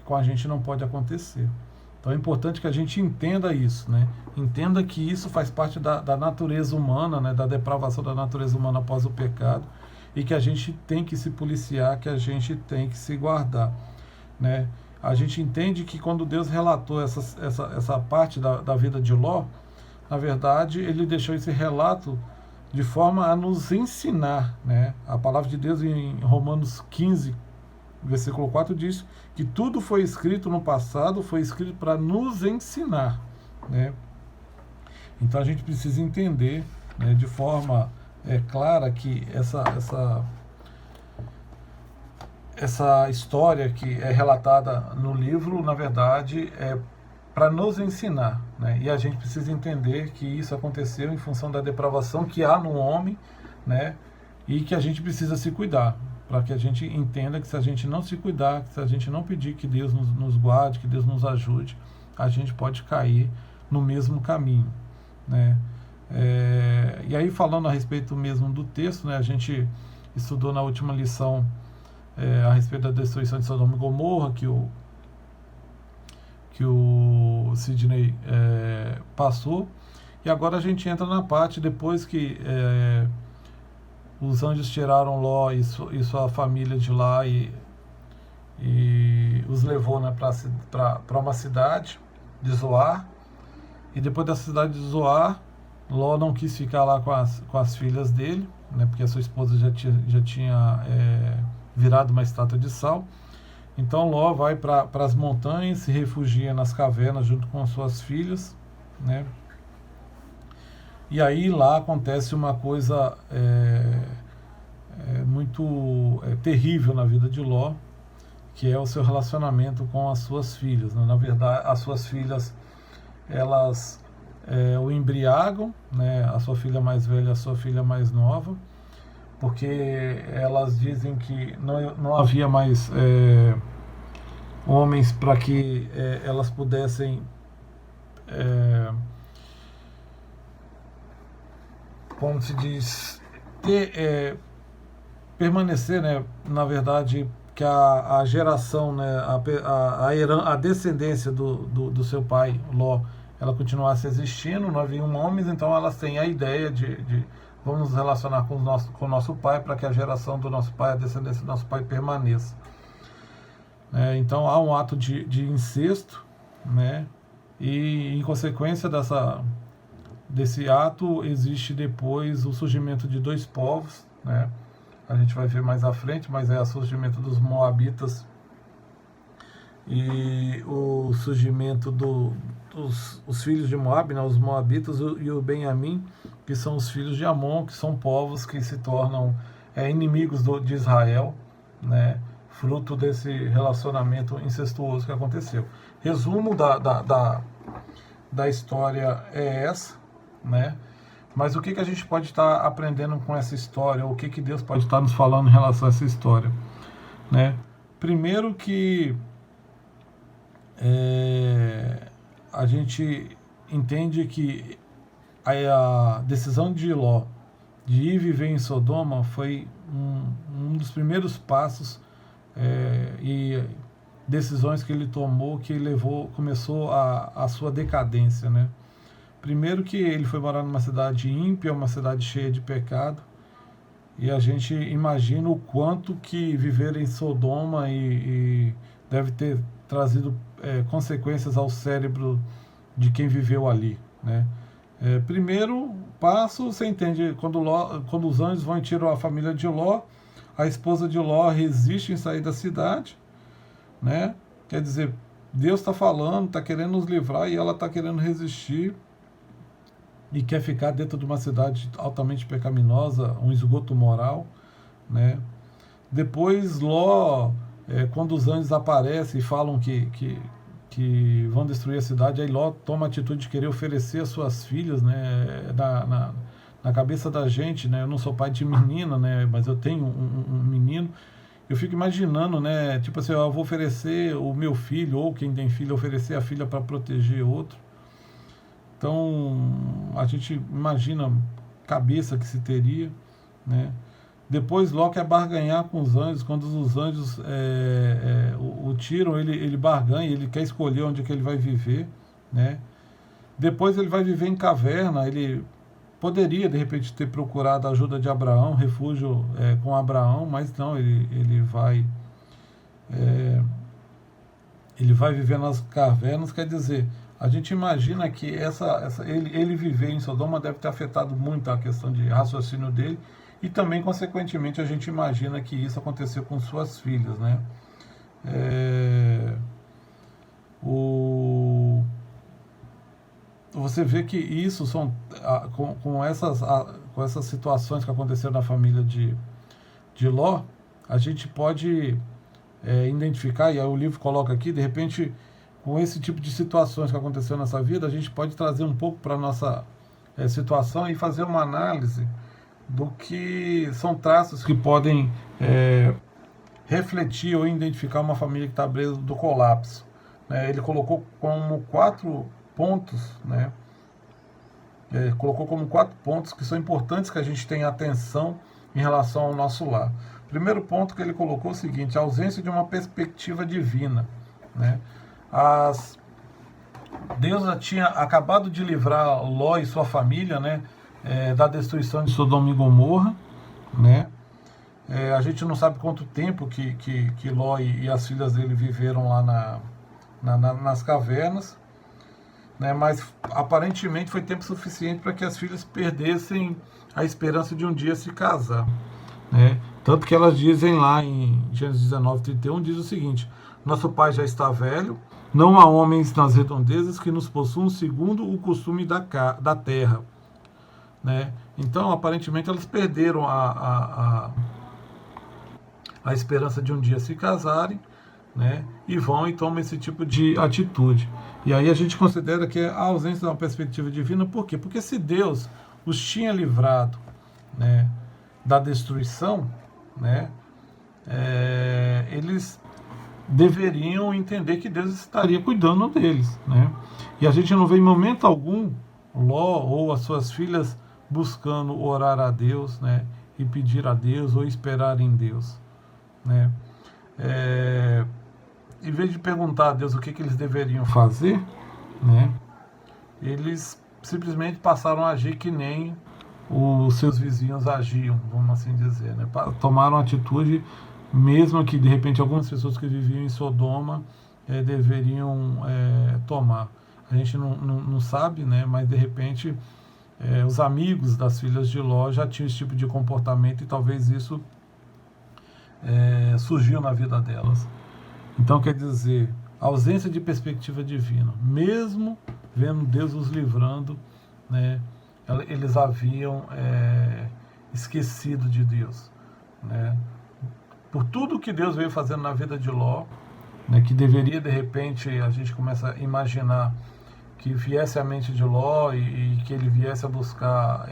Speaker 3: com a gente não pode acontecer. Então é importante que a gente entenda isso, né? Entenda que isso faz parte da natureza humana, né? Da depravação da natureza humana após o pecado, e que a gente tem que se policiar, que a gente tem que se guardar, né? A gente entende que quando Deus relatou essa parte da vida de Ló, na verdade ele deixou esse relato de forma a nos ensinar, né? A palavra de Deus em Romanos 15, versículo 4 diz que tudo foi escrito no passado, foi escrito para nos ensinar, né? Então a gente precisa entender, né, de forma clara que essa história que é relatada no livro, na verdade, é para nos ensinar, né? E a gente precisa entender que isso aconteceu em função da depravação que há no homem, né? E que a gente precisa se cuidar, para que a gente entenda que se a gente não se cuidar, que se a gente não pedir que Deus nos guarde, que Deus nos ajude, a gente pode cair no mesmo caminho, né? E aí, falando a respeito mesmo do texto, né, a gente estudou na última lição a respeito da destruição de Sodoma e Gomorra, que o Sidney passou, e agora a gente entra na parte depois que os anjos tiraram Ló e sua família de lá e os levou, né, para uma cidade de Zoar, e depois da cidade de Zoar, Ló não quis ficar lá com as filhas dele, né, porque a sua esposa já tinha virado uma estátua de sal. Então Ló vai para as montanhas, se refugia nas cavernas junto com as suas filhas, né? E aí lá acontece uma coisa muito terrível na vida de Ló, que é o seu relacionamento com as suas filhas, né? Na verdade, as suas filhas, elas o embriagam, né? A sua filha mais velha e a sua filha mais nova, porque elas dizem que não havia mais homens para que elas pudessem como se diz, permanecer, né, na verdade, que a geração, né, a descendência do seu pai, Ló, ela continuasse existindo, não haviam homens, então elas têm a ideia de vamos nos relacionar com o nosso pai para que a geração do nosso pai, a descendência do nosso pai permaneça. Então há um ato de incesto, né? E em consequência desse ato existe depois o surgimento de dois povos, né? A gente vai ver mais à frente, mas é o surgimento dos Moabitas e o surgimento dos filhos de Moab, né? Os Moabitas e o Benjamim, que são os filhos de Amon, que são povos que se tornam inimigos de Israel, né? Fruto desse relacionamento incestuoso que aconteceu. Resumo da história é essa, né? Mas o que a gente pode estar aprendendo com essa história, ou o que Deus pode estar nos falando em relação a essa história, né? Primeiro que a gente entende que a decisão de Ló de ir viver em Sodoma foi um dos primeiros passos e decisões que ele tomou que começou a sua decadência, né? Primeiro que ele foi morar numa cidade ímpia, uma cidade cheia de pecado, e a gente imagina o quanto que viver em Sodoma e deve ter trazido consequências ao cérebro de quem viveu ali, né? Primeiro passo, você entende, quando os anjos vão e tiram a família de Ló, a esposa de Ló resiste em sair da cidade, né? Quer dizer, Deus está falando, está querendo nos livrar e ela está querendo resistir e quer ficar dentro de uma cidade altamente pecaminosa, um esgoto moral, né? Depois Ló, quando os anjos aparecem e falam que vão destruir a cidade, aí Ló toma a atitude de querer oferecer as suas filhas, né, na cabeça da gente, né? Eu não sou pai de menina, né, mas eu tenho um menino. Eu fico imaginando, né, tipo assim, eu vou oferecer o meu filho, ou quem tem filho, oferecer a filha para proteger outro. Então, a gente imagina a cabeça que se teria, né? Depois Ló quer barganhar com os anjos. Quando os anjos o tiram, ele barganha, ele quer escolher onde é que ele vai viver, né? Depois ele vai viver em caverna. Ele poderia, de repente, ter procurado a ajuda de Abraão, refúgio com Abraão, mas não, ele vai viver nas cavernas. Quer dizer, a gente imagina que ele viver em Sodoma deve ter afetado muito a questão de raciocínio dele, e também, consequentemente, a gente imagina que isso aconteceu com suas filhas, né? Você vê que isso são com essas situações que aconteceram na família de Ló, a gente pode identificar, e aí o livro coloca aqui, de repente, com esse tipo de situações que aconteceu nessa vida, a gente pode trazer um pouco para a nossa situação e fazer uma análise do que são traços que podem refletir ou identificar uma família que está à beira do colapso. Ele colocou como 4 pontos, colocou como 4 pontos que são importantes que a gente tenha atenção em relação ao nosso lar. Primeiro ponto que ele colocou é o seguinte: a ausência de uma perspectiva divina. Deus já tinha acabado de livrar Ló e sua família, da destruição de Sodoma e Gomorra, a gente não sabe quanto tempo que Ló e as filhas dele viveram lá nas cavernas, mas aparentemente foi tempo suficiente para que as filhas perdessem a esperança de um dia se casar. Tanto que elas dizem lá em Gênesis 19:31, diz o seguinte: nosso pai já está velho, não há homens nas redondezas que nos possuam segundo o costume da terra. Então, aparentemente, elas perderam a esperança de um dia se casarem, e vão e tomam esse tipo de atitude. E aí a gente considera que a ausência de uma perspectiva divina, por quê? Porque se Deus os tinha livrado da destruição, eles deveriam entender que Deus estaria cuidando deles. E a gente não vê em momento algum Ló ou as suas filhas buscando orar a Deus, e pedir a Deus ou esperar em Deus. Em vez de perguntar a Deus o que eles deveriam fazer, eles simplesmente passaram a agir que nem os seus vizinhos agiam, vamos assim dizer. Tomaram atitude, mesmo que de repente algumas pessoas que viviam em Sodoma deveriam tomar. A gente não sabe, mas de repente os amigos das filhas de Ló já tinham esse tipo de comportamento e talvez isso surgiu na vida delas. Então, quer dizer, a ausência de perspectiva divina, mesmo vendo Deus os livrando, eles haviam esquecido de Deus. Por tudo que Deus veio fazendo na vida de Ló, que deveria, de repente, a gente começa a imaginar que viesse à mente de Ló e que ele viesse a buscar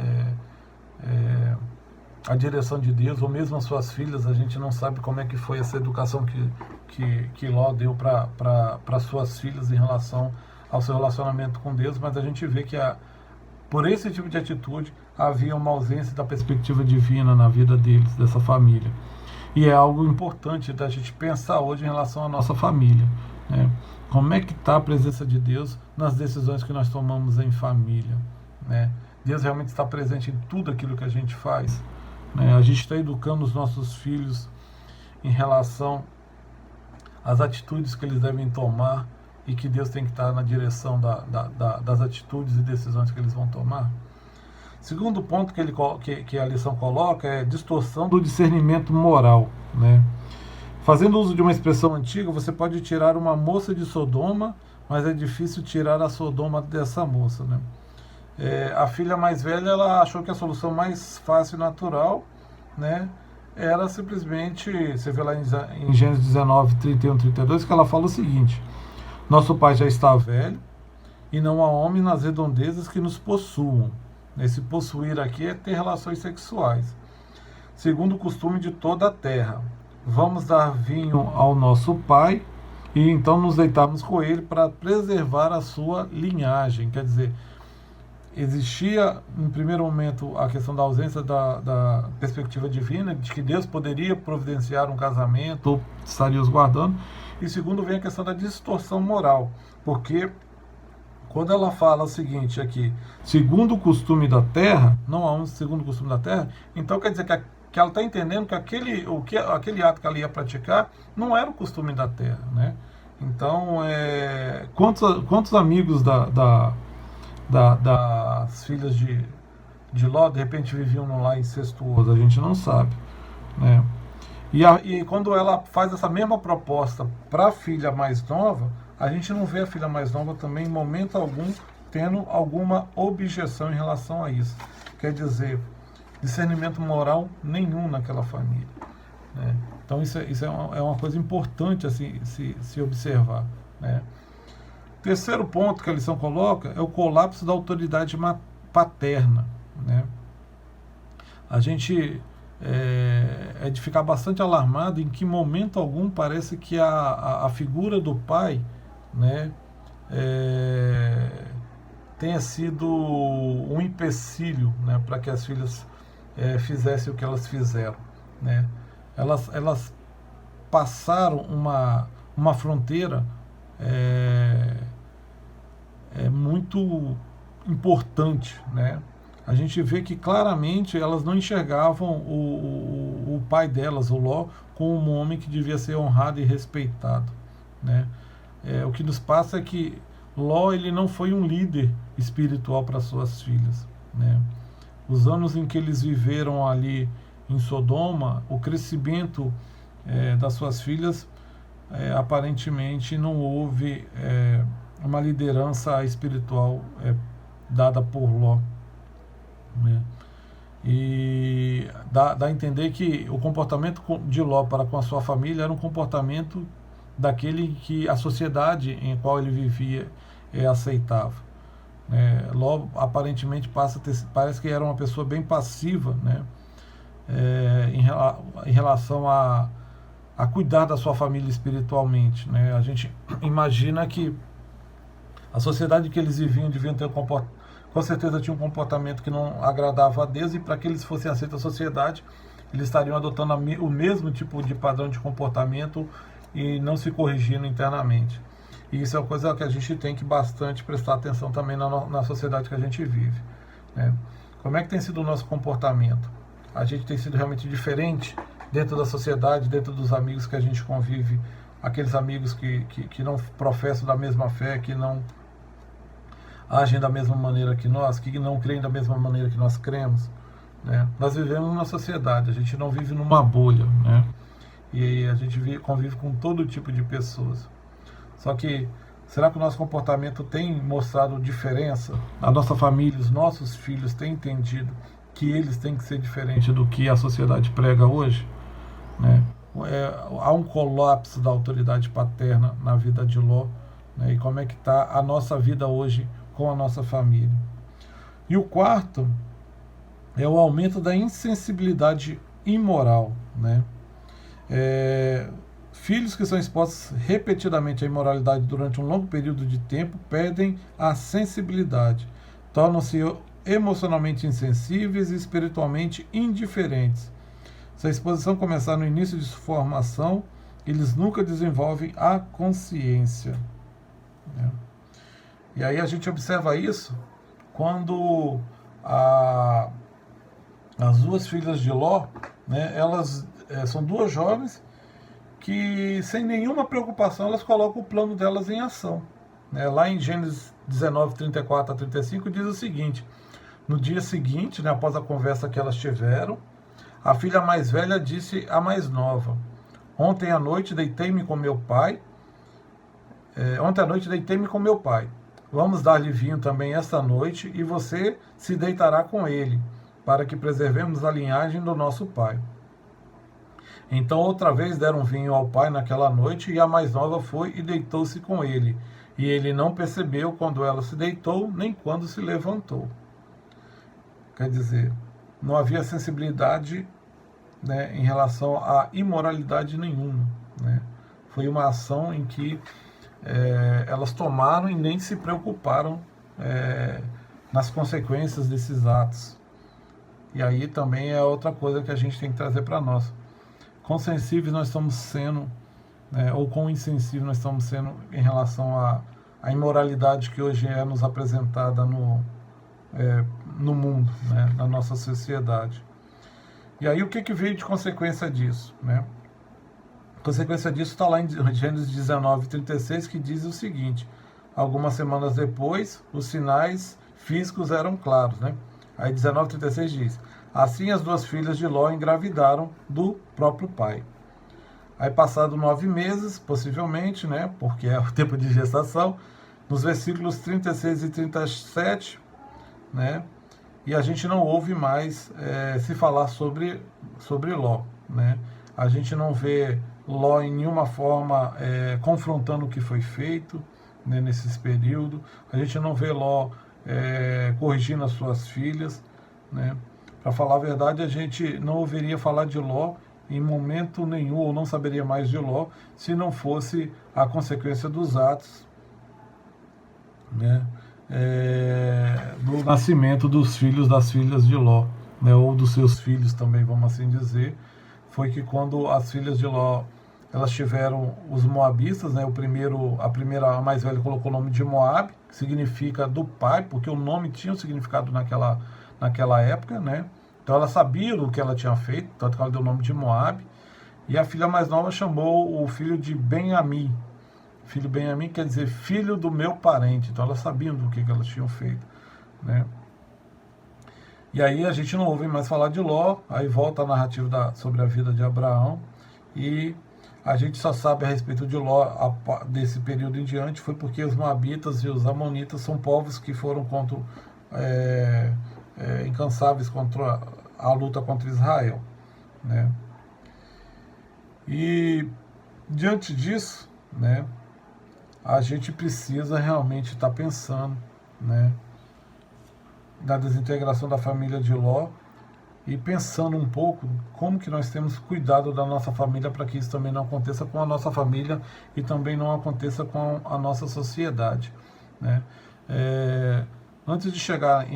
Speaker 3: a direção de Deus, ou mesmo as suas filhas. A gente não sabe como é que foi essa educação que Ló deu para suas filhas em relação ao seu relacionamento com Deus, mas a gente vê que por esse tipo de atitude havia uma ausência da perspectiva divina na vida deles, dessa família. E é algo importante da gente pensar hoje em relação à nossa família. Como é que está a presença de Deus nas decisões que nós tomamos em família? Deus realmente está presente em tudo aquilo que a gente faz? A gente está educando os nossos filhos em relação às atitudes que eles devem tomar e que Deus tem que estar na direção das atitudes e decisões que eles vão tomar? Segundo ponto que a lição coloca é distorção do discernimento moral. Fazendo uso de uma expressão antiga, você pode tirar uma moça de Sodoma, mas é difícil tirar a Sodoma dessa moça. A filha mais velha, ela achou que a solução mais fácil e natural, era simplesmente, você vê lá em Gênesis 19:31, 32, que ela fala o seguinte: nosso pai já está velho e não há homem nas redondezas que nos possuam. Esse possuir aqui é ter relações sexuais, segundo o costume de toda a terra. Vamos dar vinho ao nosso pai e então nos deitarmos com ele para preservar a sua linhagem. Quer dizer, existia, em primeiro momento, a questão da ausência da perspectiva divina, de que Deus poderia providenciar um casamento, ou estaria os guardando. E segundo, vem a questão da distorção moral, porque quando ela fala o seguinte aqui, segundo o costume da terra, não há um segundo o costume da terra, então quer dizer que ela está entendendo que aquele ato que ela ia praticar não era o costume da terra. Então, quantos amigos das filhas de Ló, de repente, viviam num lar incestuoso? A gente não sabe. E quando ela faz essa mesma proposta para a filha mais nova, a gente não vê a filha mais nova também, em momento algum, tendo alguma objeção em relação a isso. Quer dizer, discernimento moral nenhum naquela família. né? Então isso é uma coisa importante assim, se observar, né? Terceiro ponto que a lição coloca é o colapso da autoridade paterna, né? A gente é de ficar bastante alarmado em que momento algum parece que a figura do pai, né, tenha sido um empecilho, né, para que as filhas fizessem o que elas fizeram, né? Elas passaram uma fronteira muito importante, né? A gente vê que claramente elas não enxergavam o pai delas, o Ló, como um homem que devia ser honrado e respeitado, né? O que nos passa é que Ló, ele não foi um líder espiritual para suas filhas, né? Os anos em que eles viveram ali em Sodoma, o crescimento das suas filhas, aparentemente não houve uma liderança espiritual dada por Ló, né? E dá a entender que o comportamento de Ló para com a sua família era um comportamento daquele que a sociedade em qual ele vivia aceitava. Ló aparentemente parece que era uma pessoa bem passiva, né? Em relação a cuidar da sua família espiritualmente, né? A gente imagina que a sociedade que eles viviam devia ter com certeza tinha um comportamento que não agradava a Deus, e para que eles fossem aceitos à sociedade, eles estariam adotando o mesmo tipo de padrão de comportamento e não se corrigindo internamente. E isso é uma coisa que a gente tem que bastante prestar atenção também na sociedade que a gente vive, né? Como é que tem sido o nosso comportamento? A gente tem sido realmente diferente dentro da sociedade, dentro dos amigos que a gente convive, aqueles amigos que não professam da mesma fé, que não agem da mesma maneira que nós, que não creem da mesma maneira que nós cremos, né? Nós vivemos numa sociedade, a gente não vive numa bolha, né? E a gente convive com todo tipo de pessoas. Só que, será que o nosso comportamento tem mostrado diferença? A nossa família, os nossos filhos têm entendido que eles têm que ser diferentes do que a sociedade prega hoje, né? Há um colapso da autoridade paterna na vida de Ló, né? E como é que está a nossa vida hoje com a nossa família? E o quarto é o aumento da insensibilidade imoral, né? Filhos que são expostos repetidamente à imoralidade durante um longo período de tempo perdem a sensibilidade, tornam-se emocionalmente insensíveis e espiritualmente indiferentes. Se a exposição começar no início de sua formação, eles nunca desenvolvem a consciência, né? E aí a gente observa isso quando as duas filhas de Ló, né, elas são duas jovens que, sem nenhuma preocupação, elas colocam o plano delas em ação, né? Lá em Gênesis 19, 34 a 35, diz o seguinte: no dia seguinte, né, após a conversa que elas tiveram, a filha mais velha disse à mais nova: Ontem à noite deitei-me com meu pai. Vamos dar-lhe vinho também esta noite, e você se deitará com ele, para que preservemos a linhagem do nosso pai. Então outra vez deram vinho ao pai naquela noite, e a mais nova foi e deitou-se com ele. E ele não percebeu quando ela se deitou, nem quando se levantou. Quer dizer, não havia sensibilidade, né, em relação à imoralidade nenhuma, né? Foi uma ação em que elas tomaram e nem se preocuparam nas consequências desses atos. E aí também é outra coisa que a gente tem que trazer para nós. Quão sensíveis nós estamos sendo, ou quão insensíveis nós estamos sendo em relação à imoralidade que hoje é nos apresentada no mundo, né, na nossa sociedade. E aí o que veio de consequência disso, né? A consequência disso está lá em Gênesis 19, 36, que diz o seguinte: algumas semanas depois, os sinais físicos eram claros, né? Aí 19:36 diz: assim as duas filhas de Ló engravidaram do próprio pai. Aí passado 9 meses, possivelmente, né, porque é o tempo de gestação, nos versículos 36 e 37, né, e a gente não ouve mais se falar sobre Ló, né? a gente não vê Ló em nenhuma forma confrontando o que foi feito, né, nesses períodos. A gente não vê Ló corrigindo as suas filhas, né? Para falar a verdade, a gente não ouviria falar de Ló em momento nenhum, ou não saberia mais de Ló, se não fosse a consequência dos atos, né, do nascimento dos filhos das filhas de Ló, né, ou dos seus filhos também, vamos assim dizer. Foi que quando as filhas de Ló, elas tiveram os moabitas, né, a mais velha colocou o nome de Moab, que significa do pai, porque o nome tinha um significado naquela época, né? Então ela sabia o que ela tinha feito, tanto que ela deu o nome de Moab. E a filha mais nova chamou o filho de Ben-Ami. Filho Ben-Ami quer dizer filho do meu parente. Então elas sabiam do que elas tinham feito, né? E aí a gente não ouve mais falar de Ló. Aí volta a narrativa sobre a vida de Abraão. E a gente só sabe a respeito de Ló desse período em diante, foi porque os Moabitas e os Amonitas são povos que foram incansáveis contra a luta contra Israel, né? E diante disso, né, a gente precisa realmente estar pensando, né, na desintegração da família de Ló e pensando um pouco como que nós temos cuidado da nossa família para que isso também não aconteça com a nossa família e também não aconteça com a nossa sociedade, né? Antes de chegar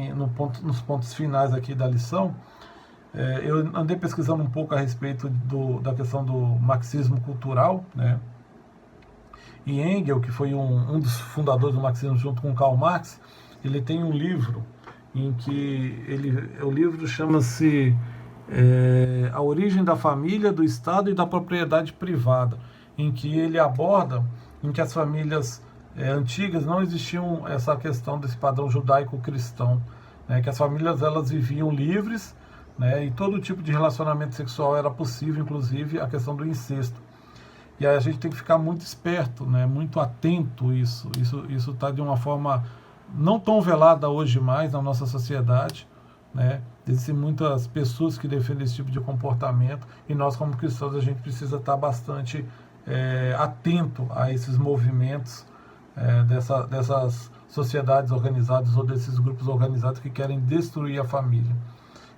Speaker 3: nos pontos finais aqui da lição, eu andei pesquisando um pouco a respeito da questão do marxismo cultural, né? E Engels, que foi um dos fundadores do marxismo junto com Karl Marx, ele tem um livro em que o livro chama-se A Origem da Família, do Estado e da Propriedade Privada, em que ele aborda em que as famílias antigas não existiam essa questão desse padrão judaico-cristão, né, que as famílias elas viviam livres, né, e todo tipo de relacionamento sexual era possível, inclusive a questão do incesto. E aí a gente tem que ficar muito esperto, né, muito atento isso está de uma forma não tão velada hoje mais na nossa sociedade, né? Existem muitas pessoas que defendem esse tipo de comportamento e nós como cristãos a gente precisa estar bastante atento a esses movimentos dessas sociedades organizadas ou desses grupos organizados que querem destruir a família.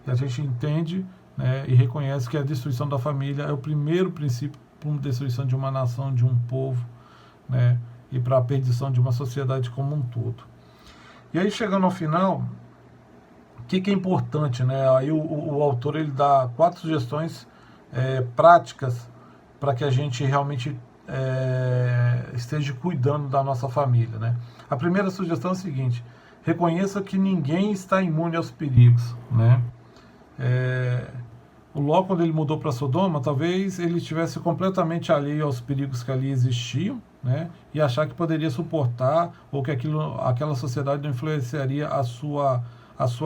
Speaker 3: E a gente entende, né, e reconhece que a destruição da família é o primeiro princípio para a destruição de uma nação, de um povo, né, e para a perdição de uma sociedade como um todo. E aí, chegando ao final, o que é importante, né? Aí o autor ele dá 4 sugestões práticas para que a gente realmente esteja cuidando da nossa família, né? A primeira sugestão é a seguinte: reconheça que ninguém está imune aos perigos, né? O Ló, quando ele mudou para Sodoma, talvez ele estivesse completamente alheio aos perigos que ali existiam, né, e achar que poderia suportar ou que aquela sociedade não influenciaria a sua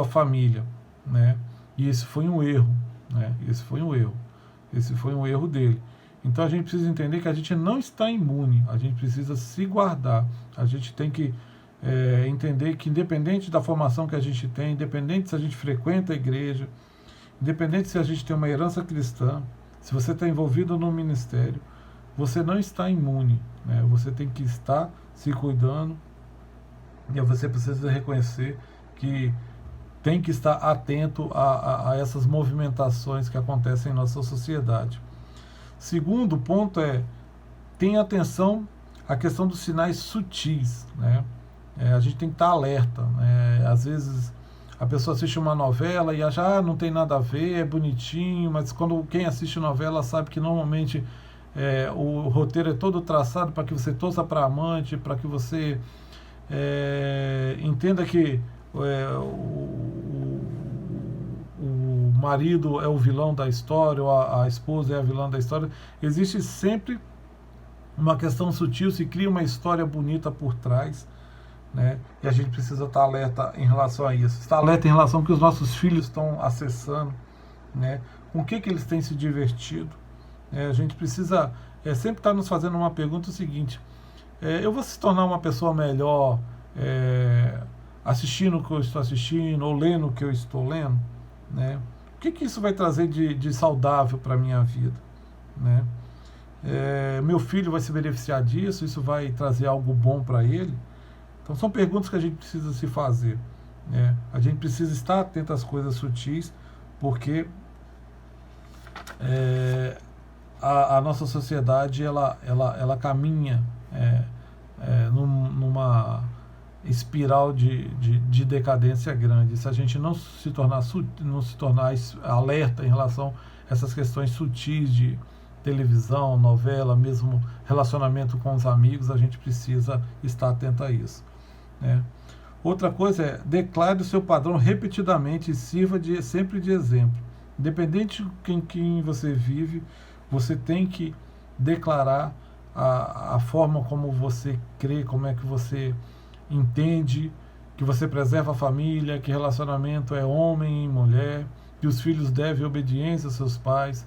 Speaker 3: família, né? E esse foi um erro, né? Esse foi um erro dele. Então a gente precisa entender que a gente não está imune, a gente precisa se guardar, a gente tem que entender que independente da formação que a gente tem, independente se a gente frequenta a igreja, independente se a gente tem uma herança cristã, se você está envolvido no ministério, você não está imune, né? Você tem que estar se cuidando e você precisa reconhecer que tem que estar atento a essas movimentações que acontecem em nossa sociedade. Segundo ponto tenha atenção à questão dos sinais sutis, né? A gente tem que estar alerta, né? Às vezes a pessoa assiste uma novela e acha, não tem nada a ver, é bonitinho, mas quem assiste novela sabe que normalmente o roteiro é todo traçado para que você torça para amante, para que você entenda que o marido é o vilão da história, ou a esposa é a vilã da história. Existe sempre uma questão sutil, se cria uma história bonita por trás, né? E a gente precisa estar alerta em relação a isso, estar alerta em relação ao que os nossos filhos estão acessando, né? Com o que eles têm se divertido. A gente precisa sempre estar nos fazendo uma pergunta: o seguinte, eu vou se tornar uma pessoa melhor assistindo o que eu estou assistindo ou lendo o que eu estou lendo, né? O que isso vai trazer de saudável para a minha vida, né? Meu filho vai se beneficiar disso? Isso vai trazer algo bom para ele? Então são perguntas que a gente precisa se fazer, né? A gente precisa estar atento às coisas sutis, porque a nossa sociedade ela caminha numa espiral de decadência grande. Se a gente não se tornar alerta em relação a essas questões sutis de televisão, novela, mesmo relacionamento com os amigos, a gente precisa estar atento a isso, né? Outra coisa é: declare o seu padrão repetidamente e sirva sempre de exemplo. Independente de quem você vive, você tem que declarar a forma como você crê, como é que você entende, que você preserva a família, que relacionamento é homem e mulher, que os filhos devem obediência aos seus pais,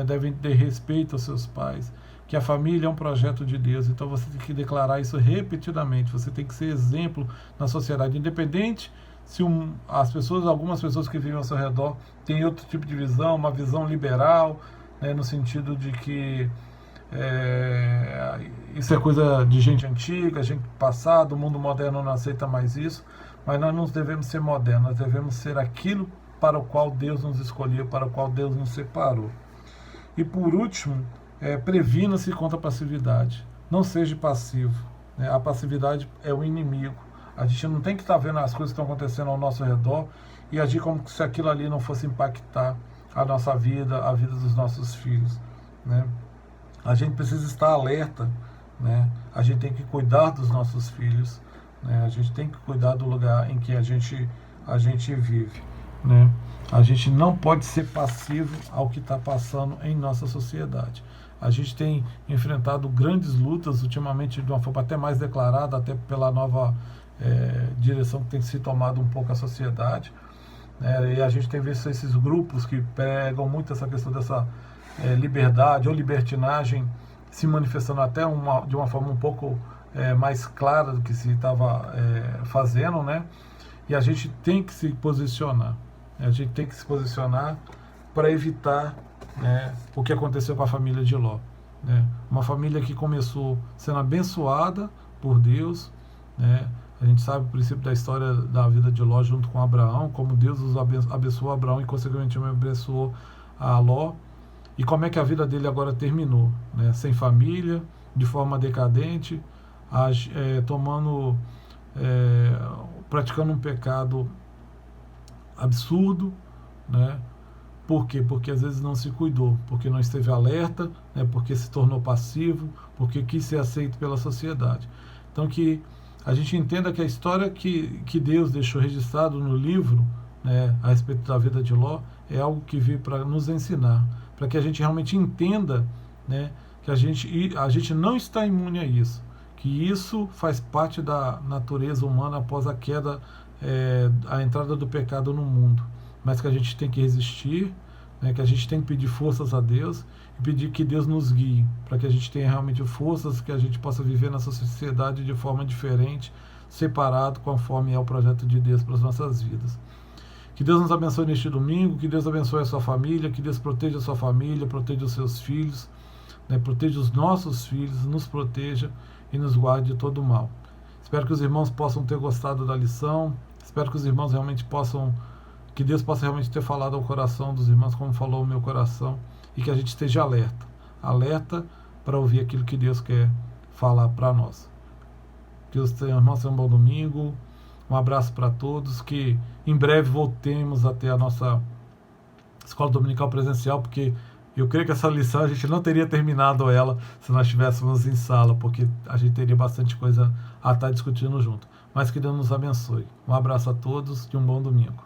Speaker 3: devem ter respeito aos seus pais, que a família é um projeto de Deus. Então você tem que declarar isso repetidamente, você tem que ser exemplo na sociedade, independente se algumas pessoas que vivem ao seu redor têm outro tipo de visão, uma visão liberal, no sentido de que isso é coisa de gente antiga, gente passada, o mundo moderno não aceita mais isso. Mas nós não devemos ser modernos, nós devemos ser aquilo para o qual Deus nos escolheu, para o qual Deus nos separou. E por último, previna-se contra a passividade. Não seja passivo, né? A passividade é o inimigo. A gente não tem que estar vendo as coisas que estão acontecendo ao nosso redor e agir como se aquilo ali não fosse impactar a nossa vida, a vida dos nossos filhos, né? A gente precisa estar alerta, né? A gente tem que cuidar dos nossos filhos, né? A gente tem que cuidar do lugar em que a gente vive, né? A gente não pode ser passivo ao que está passando em nossa sociedade. A gente tem enfrentado grandes lutas ultimamente, de uma forma até mais declarada, até pela nova direção que tem se tomado um pouco a sociedade, né? E a gente tem visto esses grupos que pegam muito essa questão dessa liberdade ou libertinagem se manifestando até de uma forma um pouco mais clara do que se estava fazendo, né? E a gente tem que se posicionar. A gente tem que se posicionar para evitar, né, o que aconteceu com a família de Ló, né? Uma família que começou sendo abençoada por Deus, né? A gente sabe o princípio da história da vida de Ló junto com Abraão, como Deus abençoou Abraão e consequentemente abençoou a Ló, e como é que a vida dele agora terminou, né? Sem família, de forma decadente, praticando um pecado absurdo, né? Por quê? Porque às vezes não se cuidou, porque não esteve alerta, né? Porque se tornou passivo, porque quis ser aceito pela sociedade. Então que a gente entenda que a história que Deus deixou registrado no livro, né, a respeito da vida de Ló, é algo que veio para nos ensinar, para que a gente realmente entenda, né, que a gente não está imune a isso, que isso faz parte da natureza humana após a queda, a entrada do pecado no mundo, mas que a gente tem que resistir, né, que a gente tem que pedir forças a Deus e pedir que Deus nos guie, para que a gente tenha realmente forças, que a gente possa viver nessa sociedade de forma diferente, separado, conforme é o projeto de Deus para as nossas vidas. Que Deus nos abençoe neste domingo, que Deus abençoe a sua família, que Deus proteja a sua família, proteja os seus filhos, né, proteja os nossos filhos, nos proteja e nos guarde de todo o mal. Espero que os irmãos possam ter gostado da lição, espero que os irmãos realmente que Deus possa realmente ter falado ao coração dos irmãos, como falou o meu coração, e que a gente esteja alerta para ouvir aquilo que Deus quer falar para nós. Que os irmãos tenham um bom domingo, um abraço para todos, que em breve voltemos a ter a nossa escola dominical presencial, porque eu creio que essa lição a gente não teria terminado ela se nós estivéssemos em sala, porque a gente teria bastante coisa a estar discutindo junto. Mas que Deus nos abençoe. Um abraço a todos e um bom domingo.